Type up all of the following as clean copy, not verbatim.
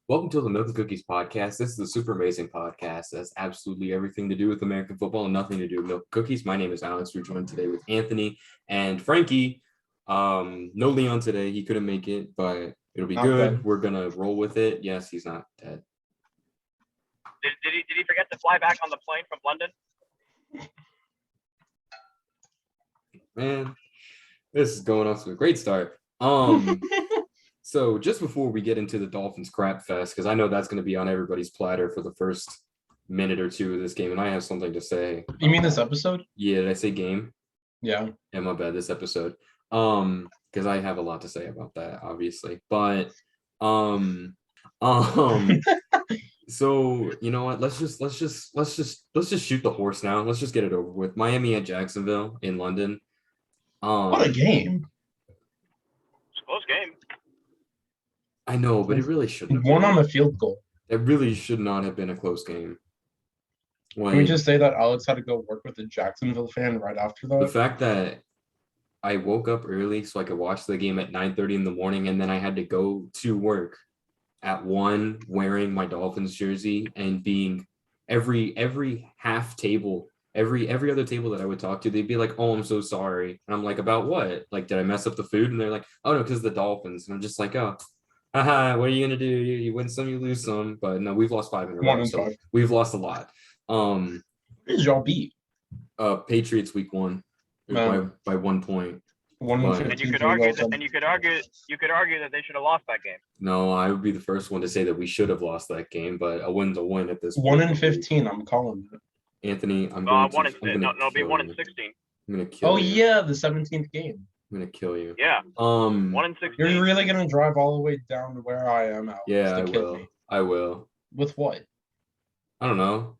Welcome to the Milk and Cookies podcast. This is a super amazing podcast that has absolutely everything to do with American football and nothing to do with milk and cookies. My name is Alex. We're joined today with Anthony and Frankie. No Leon today. He couldn't make it, but it'll be Not good. dead. We're gonna roll with it. Yes, he's not dead. Did he forget to fly back on the plane from London? Man, this is going off to a great start. So just before we get into the Dolphins crap fest, because I know that's going to be on everybody's platter for the first minute or two of this game, and I have something to say. You mean this episode? Yeah, did I say game? Yeah. Yeah, my bad. This episode, because I have a lot to say about that, obviously. But, so you know what? Let's just shoot the horse now. Let's just get it over with. Miami at Jacksonville in London. What a game. It's a close game. I know, but it really shouldn't. One on the field goal. It really should not have been a close game. Can we just say that Alex had to go work with a Jacksonville fan right after The that? fact that I woke up early so I could watch the game at 9:30 in the morning, and then I had to go to work at 1 wearing my Dolphins jersey and being every half table, every other table that I would talk to, they'd be like, "Oh, I'm so sorry." And I'm like, "About what? Like, did I mess up the food?" And they're like, "Oh no, because the Dolphins." And I'm just like, "Oh, haha, what are you gonna do? You win some, you lose some." But no, we've lost 5 in a row, so we've lost a lot. Who did y'all beat? Patriots week 1 by 1 point. And you could argue that they should have lost that game. No, I would be the first one to say that we should have lost that game, but a win's a win at this point. 1-15. I'm calling it. Anthony, I'm No, going to it'll be 1-16. I'm gonna kill Oh you. yeah, the 17th game. I'm gonna kill you. Yeah. 1-16. You're really gonna drive all the way down to where I am, Alex, Yeah, to I kill will. me. I will. With what? I don't know.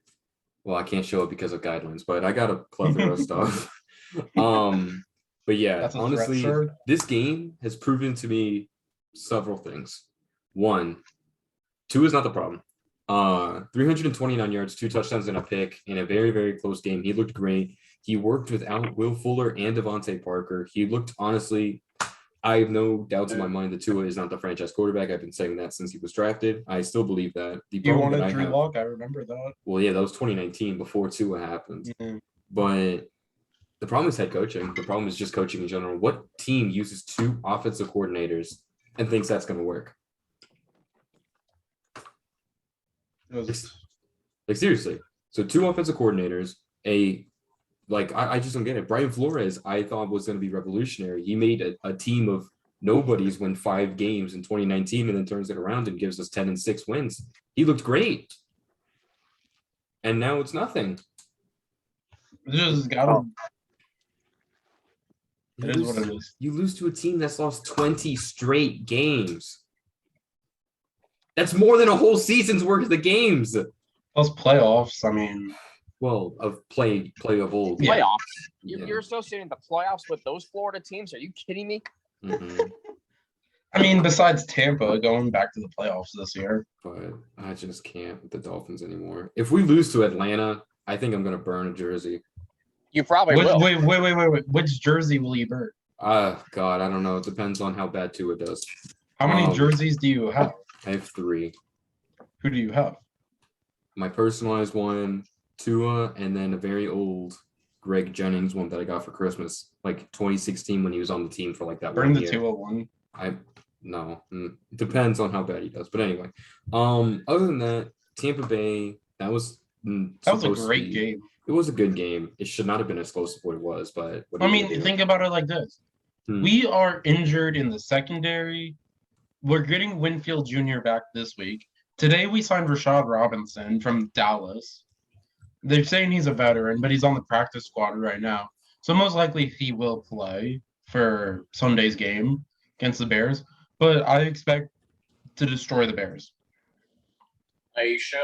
Well, I can't show it because of guidelines, but I got a plethora of stuff. But yeah, That's a honestly, threat, sir. this game has proven to me several things. 1, 2 is not the problem. 329 yards, 2 touchdowns and a pick in a very, very close game. He looked great. He worked without Will Fuller and Devontae Parker. He looked, honestly, I have no doubts in my mind that Tua is not the franchise quarterback. I've been saying that since he was drafted. I still believe that. The You problem that wanted I Drew have, Lock, I remember that. well, yeah, that was 2019 before Tua happened. Mhm. But the problem is head coaching. The problem is just coaching in general. What team uses 2 offensive coordinators and thinks that's going to work? Like, seriously. So 2 offensive coordinators, I just don't get it. Brian Flores, I thought was going to be revolutionary. He made a team of nobodies win 5 games in 2019 and then turns it around and gives us 10-6 wins. He looked great. And now it's nothing. Just gotta. It is what it is. You lose to a team that's lost 20 straight games. That's more than a whole season's worth of games. Plus playoffs. I mean, Well, of playable. Yeah. Playoffs. Yeah. You're associating the playoffs with those Florida teams? Are you kidding me? Mhm. I mean, besides Tampa going back to the playoffs this year. But I just can't with the Dolphins anymore. If we lose to Atlanta, I think I'm going to burn a jersey. You probably will. Wait. Which jersey will you burn? God, I don't know. It depends on how bad Tua does. How many jerseys do you have? I have 3. Who do you have? My personalized one, Tua, and then a very old Greg Jennings one that I got for Christmas, like 2016 when he was on the team for like that Burn one the year. 201. No, it depends on how bad he does. But anyway, other than that, Tampa Bay, that was a great game. It was a good game. It should not have been as close as what it was, but what I are you mean, gonna do? think about it like this. We are injured in the secondary. We're getting Winfield Jr. back this week. Today we signed Rashad Robinson from Dallas. They're saying he's a veteran, but he's on the practice squad right now. So most likely he will play for Sunday's game against the Bears. But I expect to destroy the Bears. You should.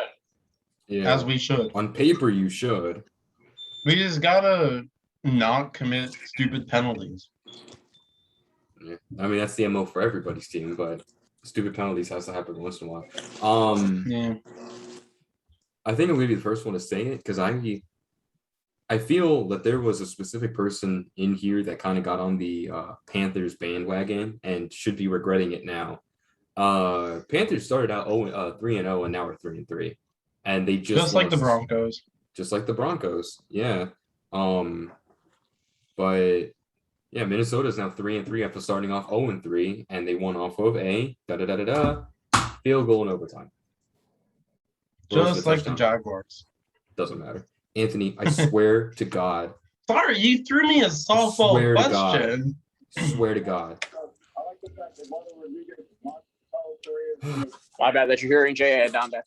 Yeah, As we should. on paper you should. We just gotta not commit stupid penalties. Yeah. I mean, that's the MO for everybody's team, but stupid penalties has to happen once in a while. Yeah. I think I'm going to be the first one to say it because I feel that there was a specific person in here that kind of got on the Panthers bandwagon and should be regretting it now. Panthers started out 3-0, and now we're 3-3, and they Just like the Broncos. Just like the Broncos, yeah. But yeah, Minnesota's now 3-3 after starting off 0-3, and they won off of a field goal in overtime. Just like the Jaguars. Doesn't matter. Anthony, I swear to God. Sorry, you threw me a softball question. Swear to God. My bad that you're hearing Jay down there.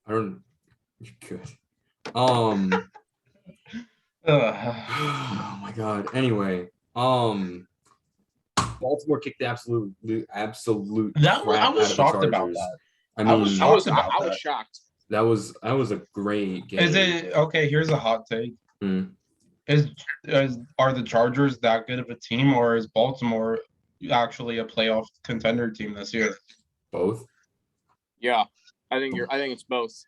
I don't. Good. Oh my God. Anyway, Baltimore kicked the absolute I was shocked about that. I mean, I was shocked. That was a great game. Is it okay? Here's a hot take. Are the Chargers that good of a team, or is Baltimore actually a playoff contender team this year? Both. Yeah, I think it's both.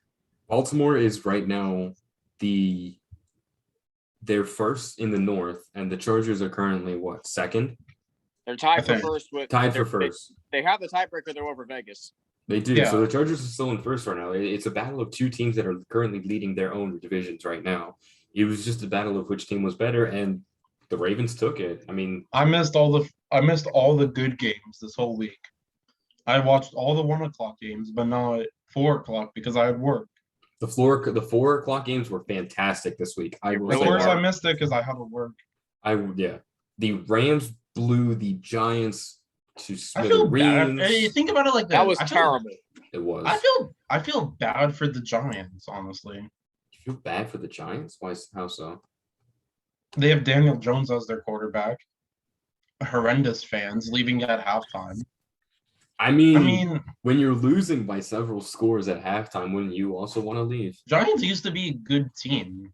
Baltimore is right now they're first in the North, and the Chargers are currently what, second? They're tied for first. They have the tiebreaker. They're over Vegas. They do. Yeah. So the Chargers are still in first right now. It's a battle of two teams that are currently leading their own divisions right now. It was just a battle of which team was better, and the Ravens took it. I mean, I missed all the good games this whole week. I watched all the 1:00 games, but not 4:00 because I had work. The 4:00 games were fantastic this week. I missed it because I had to work. The Rams blew the Giants to smithereens. I feel bad. Hey, think about it like that. That was terrible. It was. I feel bad for the Giants, honestly. You feel bad for the Giants? How so? They have Daniel Jones as their quarterback. Horrendous fans leaving at halftime. I mean, when you're losing by several scores at halftime, wouldn't you also want to leave? Giants used to be a good team.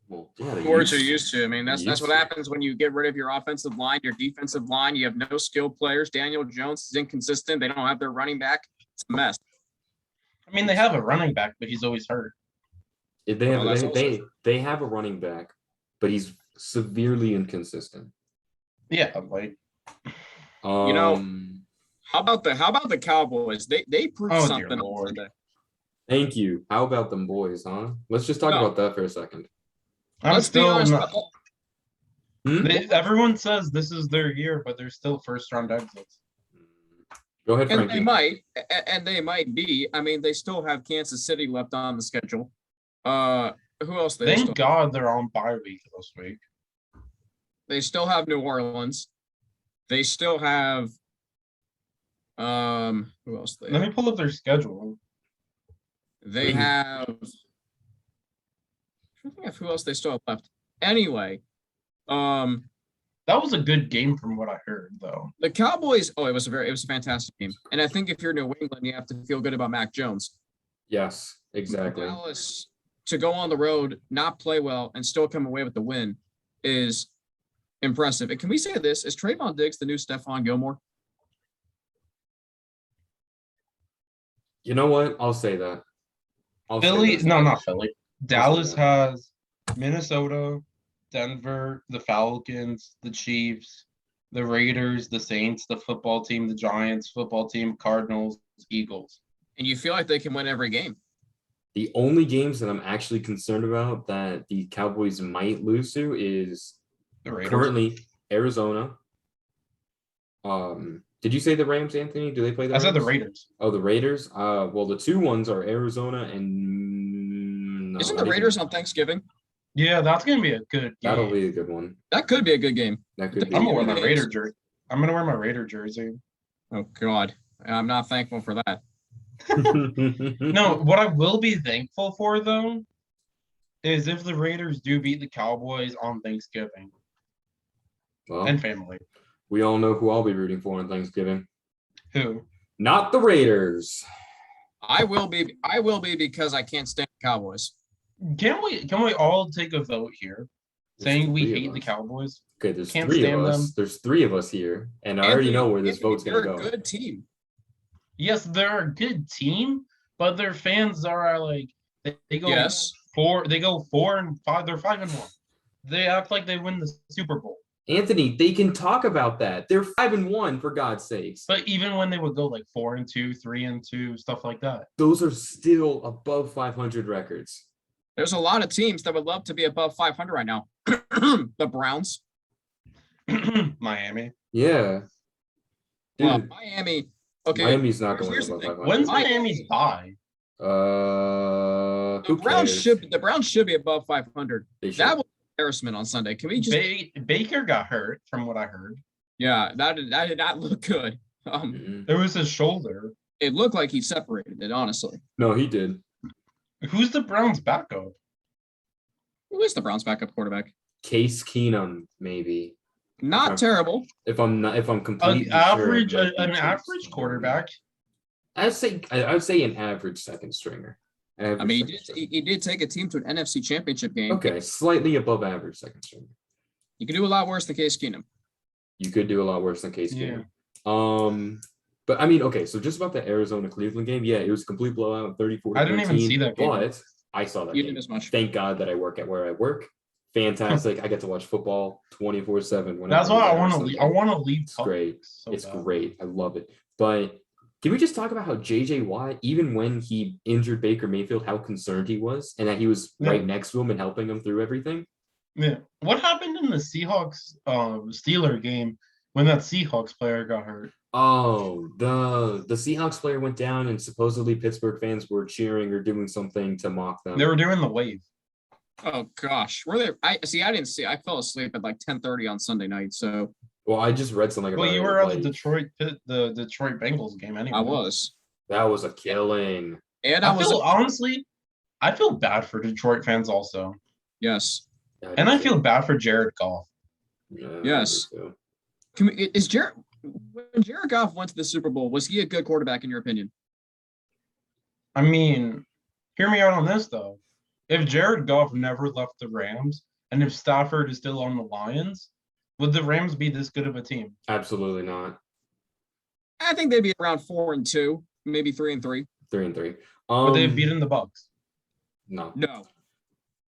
Well, yeah, Scores are used to. I mean, that's what happens when you get rid of your offensive line, your defensive line. You have no skilled players. Daniel Jones is inconsistent. They don't have their running back. It's a mess. I mean, they have a running back, but he's always hurt. They have a running back, but he's severely inconsistent. Yeah, like how about the Cowboys? They proved something. Thank you. How about them boys, huh? Let's just talk about that for a second. Let's be honest. Everyone says this is their year, but they're still first-round exits. Go ahead, Frankie. And they might be. I mean, they still have Kansas City left on the schedule. Who else? Thank God they're on bye week this week. They still have New Orleans. They still have. Who else? Let me pull up their schedule. They have. I think of who else they still have left. Anyway, that was a good game from what I heard, though. The Cowboys. Oh, it was a fantastic game, and I think if you're New England, you have to feel good about Mac Jones. Yes, exactly. Dallas, to go on the road, not play well, and still come away with the win is impressive. And can we say this? Is Trayvon Diggs the new Stephon Gilmore? You know what? I'll say that. Not Philly. Dallas has Minnesota, Denver, the Falcons, the Chiefs, the Raiders, the Saints, the football team, the Giants, football team, Cardinals, Eagles. And you feel like they can win every game. The only games that I'm actually concerned about that the Cowboys might lose to is currently Arizona. Did you say the Rams, Anthony? Do they play the Rams? I said the Raiders. Oh, the Raiders? Well, the two ones are Arizona and... Isn't the Raiders on Thanksgiving? Yeah, that's going to be a good game. That'll be a good one. That could be a good game. That could be. I'm going to wear my Raider jersey. I'm going to wear my Raider jersey. Oh, God. I'm not thankful for that. No, what I will be thankful for, though, is if the Raiders do beat the Cowboys on Thanksgiving. Well, and family. We all know who I'll be rooting for on Thanksgiving. Who? Not the Raiders. I will be because I can't stand the Cowboys. Can we all take a vote here saying we hate the Cowboys? Okay, there's three of us. There's three of us here, and I already know where this vote's going to go. They're a good team. Yes, they're a good team, but their fans are like they go yes. 4. They go 4-5. They're 5-1. They act like they win the Super Bowl. Anthony, they can talk about that. They're 5-1 for God's sakes. But even when they would go like 4-2, 3-2, stuff like that. Those are still above 500 records. There's a lot of teams that would love to be above 500 right now. The Browns. Miami. Yeah. Dude, Well, Miami. Okay. Miami's not going here's the above thing. 500. When's Miami's bye? The Browns should be above 500. That was an embarrassment on Sunday. Can we just Baker got hurt from what I heard. Yeah, that did not look good. It was his shoulder. It looked like he separated it, honestly. No, he did. Who's the Browns backup? Who is the Browns backup quarterback? Case Keenum, maybe. Not terrible. If I'm completely Average, sure, an average quarterback. I'd say an average second stringer. I mean, he did take a team to an NFC Championship game. Okay, slightly above average second stringer. You could do a lot worse than Case Keenum. You could do a lot worse than Case Yeah. Keenum. But I mean, okay, so just about the Arizona-Cleveland game, yeah, it was a complete blowout, 34-13. I didn't even see that game. But I saw that You game. didn't as much. Thank God that I work at where I work. Fantastic. I get to watch football 24/7. That's why I want to leave. I want to leave. It's great. So It's bad. great. I love it. But can we just talk about how JJ Watt, even when he injured Baker Mayfield, how concerned he was and that he was right next to him and helping him through everything? Yeah. What happened in the Seahawks Steeler game when that Seahawks player got hurt? Oh, the Seahawks player went down and supposedly Pittsburgh fans were cheering or doing something to mock them. They were doing the wave. Oh gosh, were there? I didn't see. I fell asleep at like 10:30 on Sunday night. So Well, I just read something about Well, you it, were at like, the Detroit Bengals game anyway. I was. that was a killing. And Honestly, I feel bad for Detroit fans also. Yes. And I feel bad for Jared Goff. Yeah, Yes. I do too. When Jared Goff went to the Super Bowl, was he a good quarterback in your opinion? I mean, hear me out on this though. If Jared Goff never left the Rams, and if Stafford is still on the Lions, would the Rams be this good of a team? Absolutely not. I think they'd be around 4-2, maybe 3-3. 3-3. Would they have beaten the Bucks? No. No.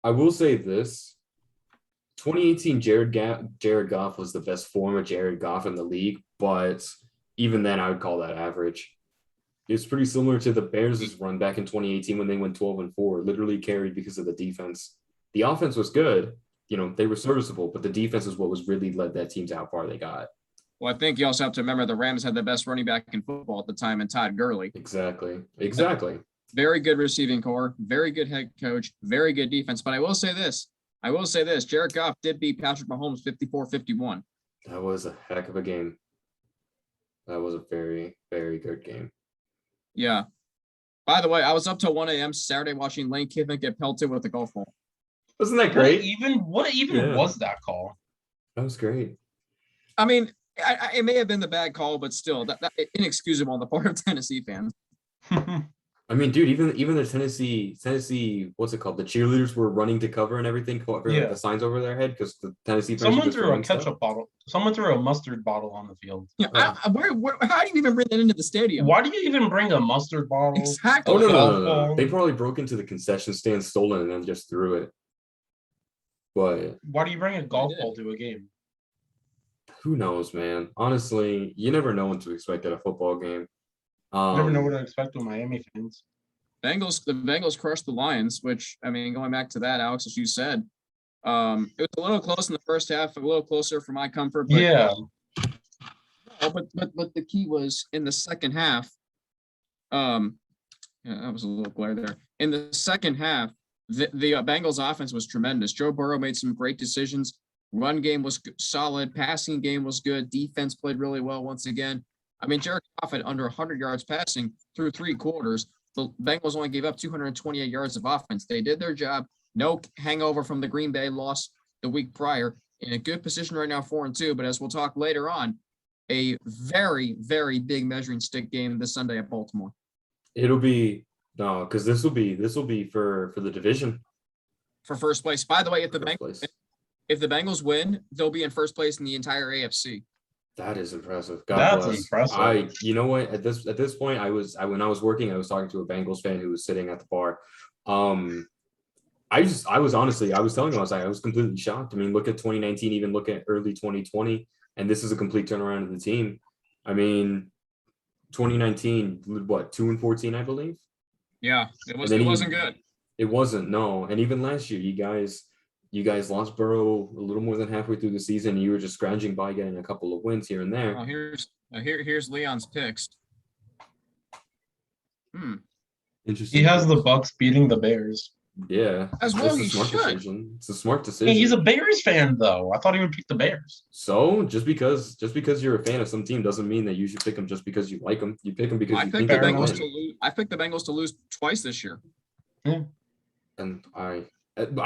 I will say this. 2018 Jared Goff was the best form of Jared Goff in the league, but even then I would call that average. It's pretty similar to the Bears' run back in 2018 when they went 12-4, literally carried because of the defense. The offense was good. You know, they were serviceable, but the defense is what was really led that team to how far they got. Well, I think you also have to remember the Rams had the best running back in football at the time in Todd Gurley. Exactly. Very good receiving core, very good head coach, very good defense. But I will say this. Jared Goff did beat Patrick Mahomes 54-51. That was a heck of a game. That was a very, very good game. Yeah. By the way, I was up till 1 a.m. Saturday watching Lane Kiffin get pelted with a golf ball. Wasn't that great? What even was that call? That was great. I mean, it may have been the bad call, but still, that inexcusable on the part of Tennessee fans. I mean, dude, even the Tennessee, what's it called? The cheerleaders were running to cover and everything, covering the signs over their head because the Tennessee. Someone threw a ketchup bottle. Someone threw a mustard bottle on the field. Yeah, how do you even bring that into the stadium? Why do you even bring a mustard bottle? Exactly. Oh no! They probably broke into the concession stand, stole it, and then just threw it. But why do you bring a golf ball to a game? Who knows, man? Honestly, you never know what to expect at a football game. You never know what to expect with Miami fans. The Bengals crushed the Lions, which, I mean, going back to that, Alex, as you said, it was a little close in the first half, a little closer for my comfort. But, yeah. But the key was in the second half. Yeah, that was a little glare there. In the second half, the Bengals offense was tremendous. Joe Burrow made some great decisions. Run game was solid. Passing game was good. Defense played really well once again. I mean, Jared Goff had under 100 yards passing through 3 quarters. The Bengals only gave up 228 yards of offense. They did their job. No hangover from the Green Bay loss the week prior. In a good position right now, 4-2. But as we'll talk later on, a very, very big measuring stick game this Sunday at Baltimore. It'll be because this will be for the division. For first place. By the way, if the Bengals win, they'll be in first place in the entire AFC. That is impressive. God bless. Impressive. You know what? At this point, when I was working, I was talking to a Bengals fan who was sitting at the bar. I was telling you, I was completely shocked. I mean, look at 2019, even look at early 2020, and this is a complete turnaround of the team. I mean, 2019, what, 2-14, I believe. Yeah, it wasn't good. It wasn't, no. And even last year, you guys lost Burrow a little more than halfway through the season. You were just scrounging by getting a couple of wins here and there. Oh, here's Leon's picks. Interesting. He has the Bucks beating the Bears. Yeah. As well, he smart should. decision. It's a smart decision. Hey, he's a Bears fan, though. I thought he would pick the Bears. So just because you're a fan of some team doesn't mean that you should pick them just because you like them. You pick them because I you picked think the they're going Bengals to to lose. I picked the Bengals to lose twice this year. And I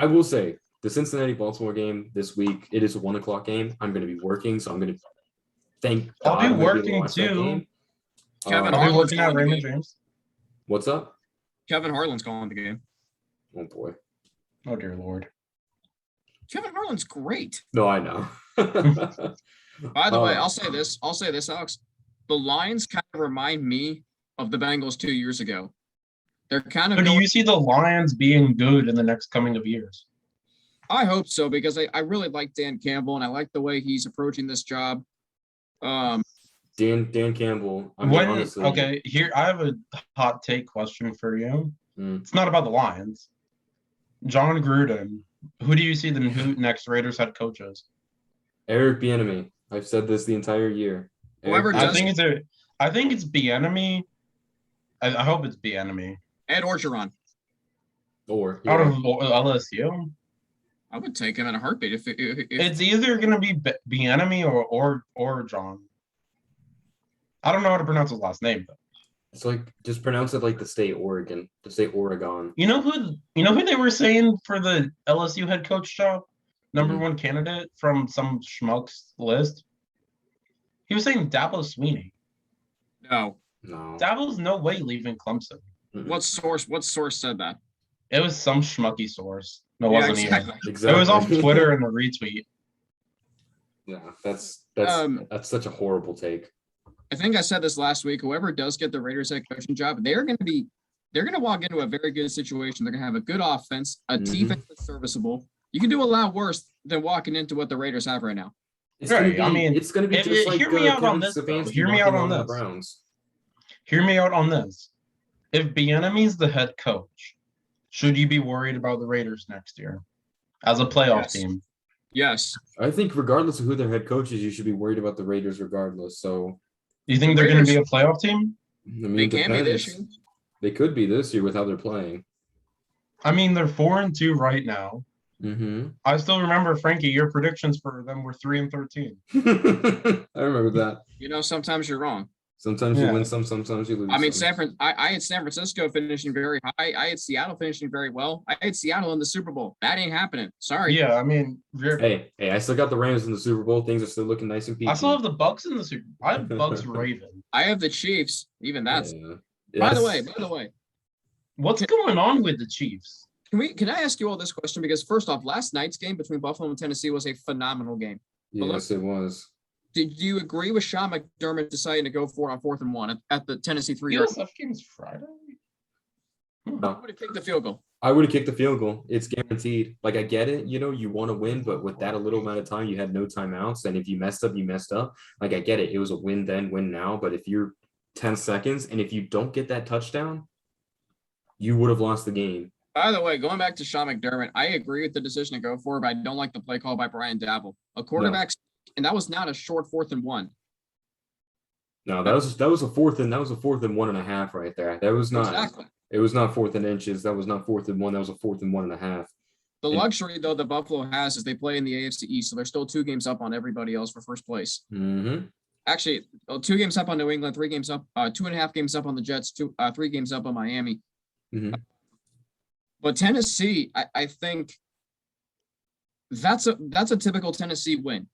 will say the Cincinnati-Baltimore game this week, it is a 1:00 game. I'm going to be working, so I'm going to thank I'll God be I'm gonna able to working watch that too. game. Kevin I'll be Harlan's working at calling the Raymond game. James. What's up? Kevin Harlan's calling the game. Oh boy. Oh dear Lord. Kevin Harlan's great. No, I know. By the way, I'll say this, Alex. The Lions kind of remind me of the Bengals 2 years ago. They're kind of. So do you see the Lions being good in the next coming of years? I hope so, because I really like Dan Campbell and I like the way he's approaching this job. Dan Campbell. I mean, honestly. Okay, here I have a hot take question for you. Mm. It's not about the Lions. John Gruden. Who do you see the next Raiders head coach as? Eric Bieniemy. I've said this the entire year. Whoever I does think it's Bieniemy. I hope it's Bieniemy. Ed Orgeron. Or Out of LSU. I would take him in a heartbeat if It's either gonna be Bieniemy or John. I don't know how to pronounce his last name though. it's like just pronounce it like the state Oregon. You know who they were saying for the LSU head coach job? Number one candidate from some schmuck's list. He was saying Dabo Sweeney. No. Dabo's no way leaving Clemson. What source said that? It was some schmucky source. No, it wasn't exactly. even. It was off Twitter and a retweet. Yeah, that's such a horrible take. I think I said this last week. Whoever does get the Raiders head coaching job, they're going to walk into a very good situation. They're going to have a good offense, a defense that's serviceable. You can do a lot worse than walking into what the Raiders have right now. It's going to be just like hear me out on this. Hear me out on this. Browns. Hear me out on this. If Bieniemy's the head coach, should you be worried about the Raiders next year as a playoff team? Yes. I think regardless of who their head coach is, you should be worried about the Raiders regardless. So, do you think they're going to be a playoff team? I mean, they can be this year. They could be this year with how they're playing. I mean, they're 4-2 right now. Mm-hmm. I still remember, Frankie, your predictions for them were 3-13. I remember that. Sometimes you're wrong. Sometimes you win some, sometimes you lose. I mean, I had San Francisco finishing very high. I had Seattle finishing very well. I had Seattle in the Super Bowl. That ain't happening. Sorry. Yeah, I mean, hey, I still got the Rams in the Super Bowl. Things are still looking nice and peachy. I still have the Bucks in the Super Bowl. I have Bucks Raven. I have the Chiefs. Even that's. Yeah. By the way, what's going on with the Chiefs? Can I ask you all this question? Because first off, last night's game between Buffalo and Tennessee was a phenomenal game. Yes, it was. Did you agree with Sean McDermott deciding to go for it on 4th and 1 at the Tennessee 3-yard? USF game's Friday. I would have kicked the field goal. I would have kicked the field goal. It's guaranteed. Like, I get it. You want to win, but with that a little amount of time, you had no timeouts. And if you messed up, you messed up. Like, I get it. It was a win then, win now. But if you're 10 seconds and if you don't get that touchdown, you would have lost the game. By the way, going back to Sean McDermott, I agree with the decision to go for it, but I don't like the play call by Brian Dabble. A quarterback, and that was not a short 4th and 1. No, that was a 4th and 1.5 right there. That was not exactly. It was not 4th and inches. That was not 4th and 1. That was a 4th and 1.5. The luxury though that Buffalo has is they play in the AFC East, so they're still 2 games up on everybody else for first place. Mm-hmm. Actually, 2 games up on New England, 3 games up, 2.5 games up on the Jets, 3 games up on Miami. Mm-hmm. But Tennessee, I think that's a typical Tennessee win.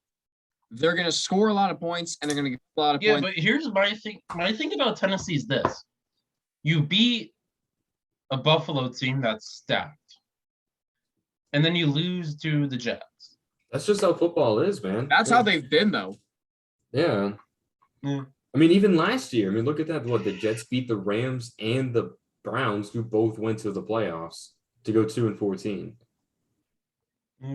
They're going to score a lot of points and they're going to get a lot of points. Yeah, but here's my thing. My thing about Tennessee is this: you beat a Buffalo team that's stacked, and then you lose to the Jets. That's just how football is, man. That's how they've been, though. Yeah. I mean, even last year. I mean, look at that. The Jets beat the Rams and the Browns, who both went to the playoffs. to go 2-14.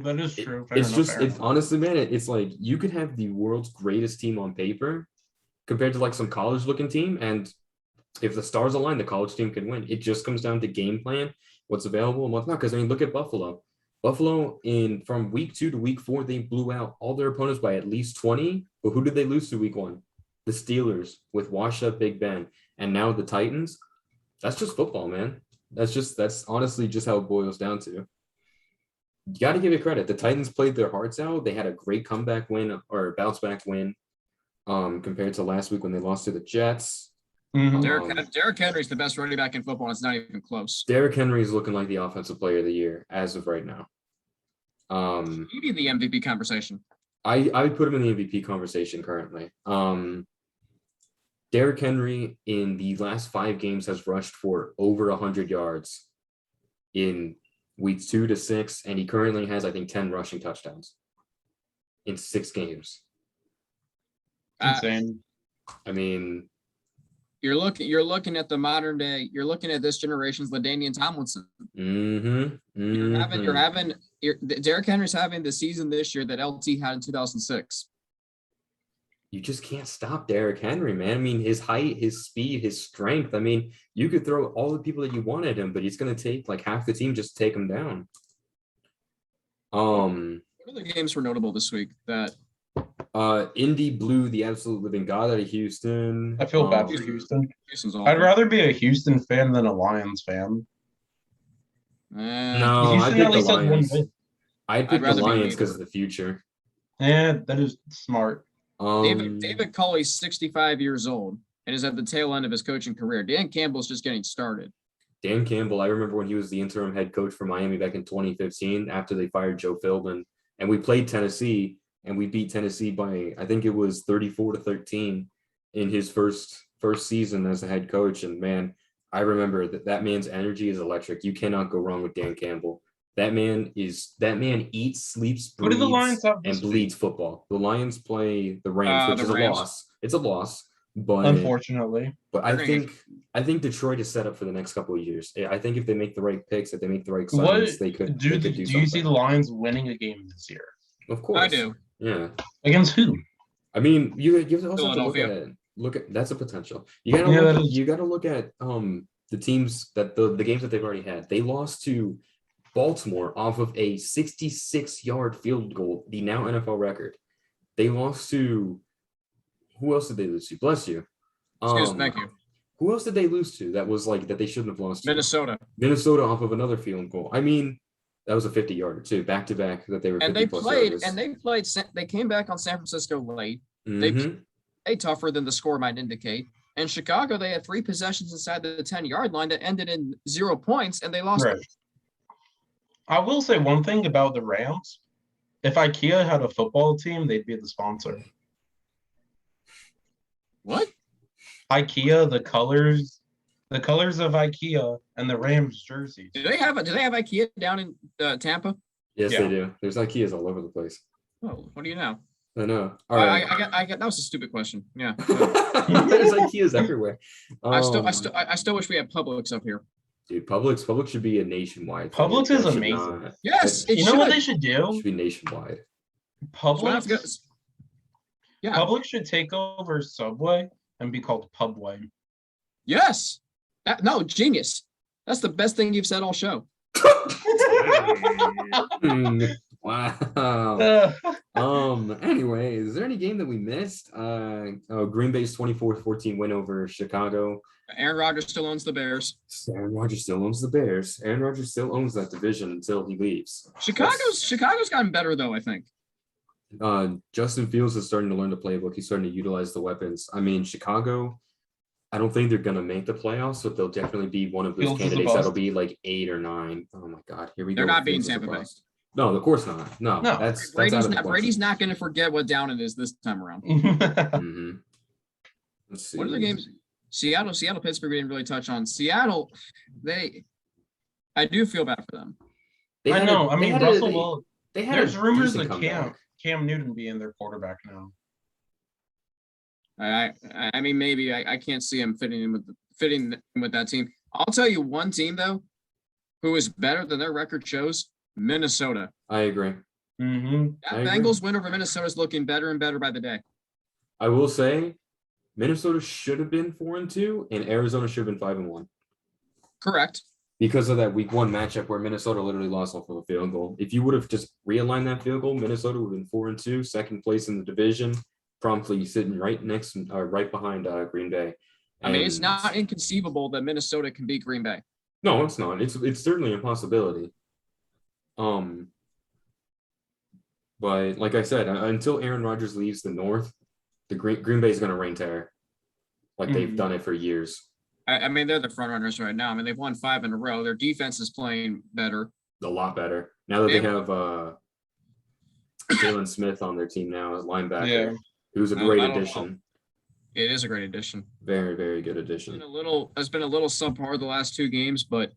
That is true. It's honestly, man, it's like you could have the world's greatest team on paper compared to like some college looking team. And if the stars align, the college team can win. It just comes down to game plan, what's available and what's not. Because I mean, look at Buffalo. Buffalo from week 2 to week 4, they blew out all their opponents by at least 20. But who did they lose to week 1? The Steelers with washed up Big Ben. And now the Titans. That's just football, man. That's honestly just how it boils down to. You got to give it credit. The Titans played their hearts out. They had a great comeback win or bounce back win compared to last week when they lost to the Jets. Derrick Henry's the best running back in football. It's not even close. Derrick Henry is looking like the offensive player of the year as of right now. Maybe in the MVP conversation. I would put him in the MVP conversation currently. Derrick Henry in the last 5 games has rushed for over 100 yards in weeks 2 to 6, and he currently has, I think, 10 rushing touchdowns in 6 games. Insane. I mean, you're looking at the modern day. You're looking at this generation's LaDainian Tomlinson. Derrick Henry's having the season this year that LT had in 2006. You just can't stop Derrick Henry, man. I mean, his height, his speed, his strength. I mean, you could throw all the people that you want at him, but he's going to take like half the team just to take him down. What other games were notable this week? That Indy blew the absolute living god out of Houston. I feel bad for Houston. Houston's I'd rather be a Houston fan than a Lions fan. No, I'd pick the Lions. I'd pick the Lions because of the future. Yeah, that is smart. David Culley's 65 years old and is at the tail end of his coaching career. Dan Campbell's just getting started. Dan Campbell, I remember when he was the interim head coach for Miami back in 2015 after they fired Joe Philbin, and we played Tennessee and we beat Tennessee by, I think it was 34-13 in his first season as a head coach. And man, I remember that man's energy is electric. You cannot go wrong with Dan Campbell. That man eats, sleeps, breathes, and bleeds football. The Lions play the Rams, which is a loss. It's a loss, but unfortunately. But I think Detroit is set up for the next couple of years. I think if they make the right picks, if they make the right signings, they could do something. Do you see the Lions winning a game this year? Of course, I do. Yeah. Against who? I mean, you also have to look at that's a potential. You gotta look at the teams that the games that they've already had. They lost to Baltimore off of a 66-yard field goal, the now NFL record. They lost to who else did they lose to? Bless you. Thank you. Who else did they lose to that was like that they shouldn't have lost to? Minnesota off of another field goal. I mean, that was a 50-yarder too, back to back that they were. And they came back on San Francisco late. They played tougher than the score might indicate. And Chicago, they had 3 possessions inside the 10-yard line that ended in 0 points, and they lost. Right. I will say one thing about the Rams. If IKEA had a football team, they'd be the sponsor. What? IKEA, the colors of IKEA and the Rams jerseys. Do they have IKEA down in Tampa? Yes, they do. There's IKEAs all over the place. Oh, what do you know? I know. All right. I got that was a stupid question. Yeah. There's IKEAs everywhere. I still wish we had Publix up here. Dude, Publix should be a nationwide. Publix is amazing. Yes, you know what they should do? It should be nationwide. Publix should take over Subway and be called Pubway. Yes. Genius. That's the best thing you've said all show. Wow. Anyway, is there any game that we missed? Green Bay's 24-14 win over Chicago. Aaron Rodgers still owns the Bears. Aaron Rodgers still owns the Bears. Aaron Rodgers still owns that division until he leaves. Chicago's gotten better though, I think. Justin Fields is starting to learn the playbook. He's starting to utilize the weapons. I mean, Chicago, I don't think they're gonna make the playoffs, but they'll definitely be one of those candidates that'll be like 8 or 9. Oh my God, here we go. They're not beating Tampa Bay. No, of course not. No. That's Brady's not going to forget what down it is this time around. Mm-hmm. Let's see. What are the games? Seattle, Pittsburgh. We didn't really touch on Seattle. I do feel bad for them. I know. I mean, Russell. There's rumors of Cam Newton being their quarterback now. I mean, maybe I can't see him fitting in with that team. I'll tell you one team though who is better than their record shows? Minnesota. I agree. Mm-hmm. That I agree. Bengals win over Minnesota is looking better and better by the day. I will say Minnesota should have been 4-2 and Arizona should have been 5-1. Correct. Because of that week 1 matchup where Minnesota literally lost off of a field goal. If you would have just realigned that field goal, Minnesota would have been 4-2, second place in the division, promptly sitting right behind Green Bay. I mean, it's not inconceivable that Minnesota can beat Green Bay. No, it's not. It's certainly a possibility. But like I said, until Aaron Rodgers leaves the North, the Green Bay is going to reign terror, like they've done it for years. I mean, they're the front runners right now. I mean, they've won 5 in a row. Their defense is playing better. A lot better now that they have Jalen Smith on their team now as linebacker. Yeah. Who's a great addition. It is a great addition. Very, very good addition. It's been a little subpar the last 2 games, but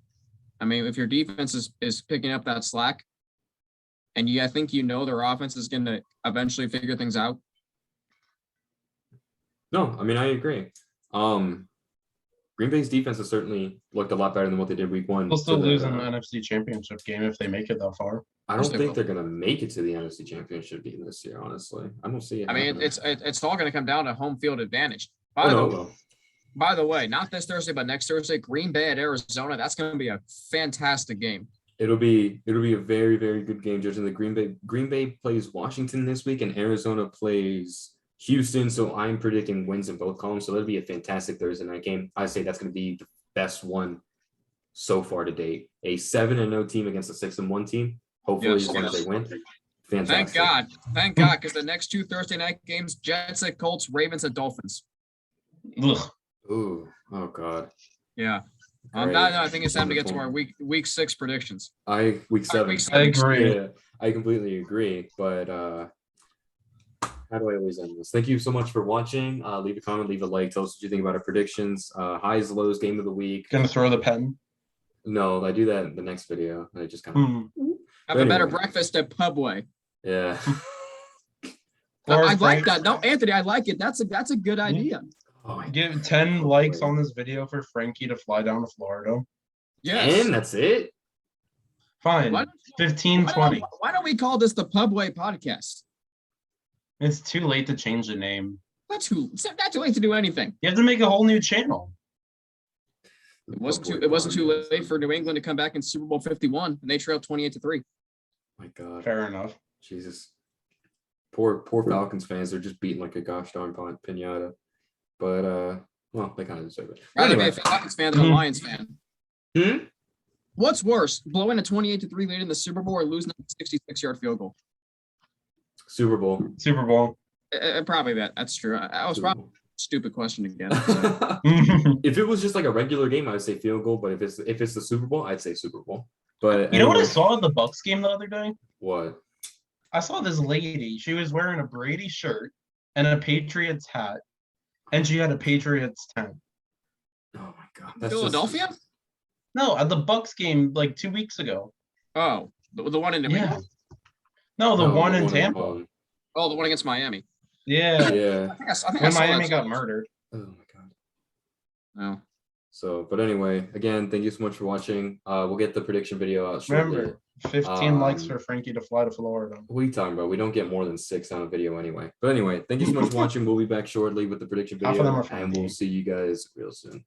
I mean, if your defense is picking up that slack, and I think their offense is going to eventually figure things out. No, I mean I agree. Green Bay's defense has certainly looked a lot better than what they did week 1. They'll still lose in the NFC Championship game if they make it that far. I don't think they're going to make it to the NFC Championship game this year, honestly. I don't see it. I mean, it's all going to come down to home field advantage. By the way, not this Thursday, but next Thursday, Green Bay at Arizona. That's going to be a fantastic game. It'll be a very, very good game, judging the Green Bay plays Washington this week and Arizona plays Houston, so I'm predicting wins in both columns. So that'll be a fantastic Thursday night game. I say that's going to be the best one so far to date. A 7-0 team against a 6-1 team. Hopefully, as long as they win. Fantastic. Thank God, because the next 2 Thursday night games: Jets at Colts, Ravens at Dolphins. Ugh. Ooh, oh God. Yeah. I think it's time to get to our week 6 predictions. Week 7. I agree. Yeah, I completely agree. But how do I always end this? Thank you so much for watching. Leave a comment, leave a like. Tell us what you think about our predictions. Highs, lows, game of the week. Gonna throw the pen? No, I do that in the next video. I just kind of have a better breakfast at Pubway. Yeah. I like that. No, Anthony, I like it. That's a good idea. Oh, give 10 likes on this video for Frankie to fly down to Florida. Yes. 10? That's it? Fine. 15, 20. Why don't we call this the Pubway podcast? It's too late to change the name. It's not too late to do anything. You have to make a whole new channel. It wasn't too late for New England to come back in Super Bowl 51, and they trailed 28-3. My God. Fair enough. Jesus. Poor Falcons fans. They're just beating like a gosh darn pinata. But well, they kind of deserve it. Rather be a Falcons fan than a Lions fan. What's worse, blowing a 28-3 lead in the Super Bowl or losing a 66-yard field goal? Super Bowl. Super Bowl. Probably that. That's true. I was probably a stupid question again. If it was just like a regular game, I would say field goal. But if it's the Super Bowl, I'd say Super Bowl. But you know what I saw at the Bucks game the other day? What? I saw this lady. She was wearing a Brady shirt and a Patriots hat, and she had a Patriots tent. Oh my God! That's Philadelphia? No, at the Bucks game like 2 weeks ago. Oh, the one in New England? No, the one in Tampa. Oh, the one against Miami. Yeah. Yeah. I think when Miami got murdered. Oh my God. No. So, but anyway, again, thank you so much for watching. We'll get the prediction video out shortly. Remember, 15 likes for Frankie to fly to Florida. What are you talking about? We don't get more than 6 on a video anyway. But anyway, thank you so much for watching. We'll be back shortly with the prediction video, and we'll see you guys real soon.